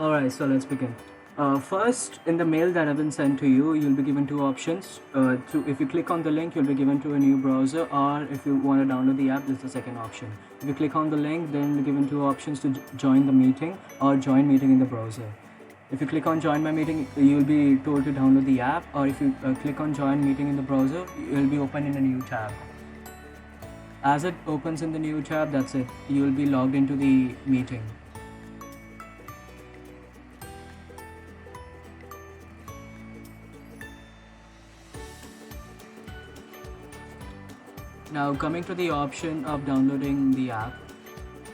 Alright, so let's begin. First, in the mail that have been sent to you, you'll be given two options. If you click on the link, you'll be given to a new browser, or if you want to download the app, this is the second option. If you click on the link, then you're given two options to join the meeting or join meeting in the browser. If you click on join my meeting, you'll be told to download the app, or if you click on join meeting in the browser, you'll be open in a new tab. As it opens in the new tab, that's it. You'll be logged into the meeting. Now coming to the option of downloading the app,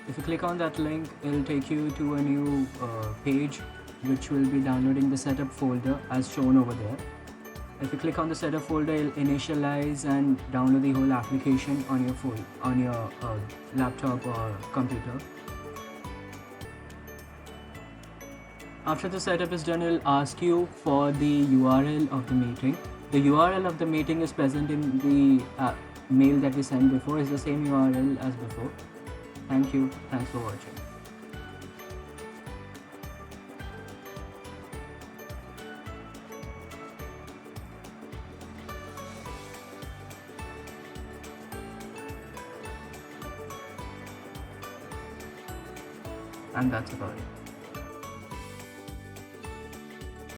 if you click on that link, it'll take you to a new page which will be downloading the setup folder as shown over there. If you click on the setup folder, it'll initialize and download the whole application on your phone, on your laptop or computer. After the setup is done, it'll ask you for the URL of the meeting. The URL of the meeting is present in the mail that we sent before. Is the same URL as before. Thank you. Thanks for watching. And that's about it.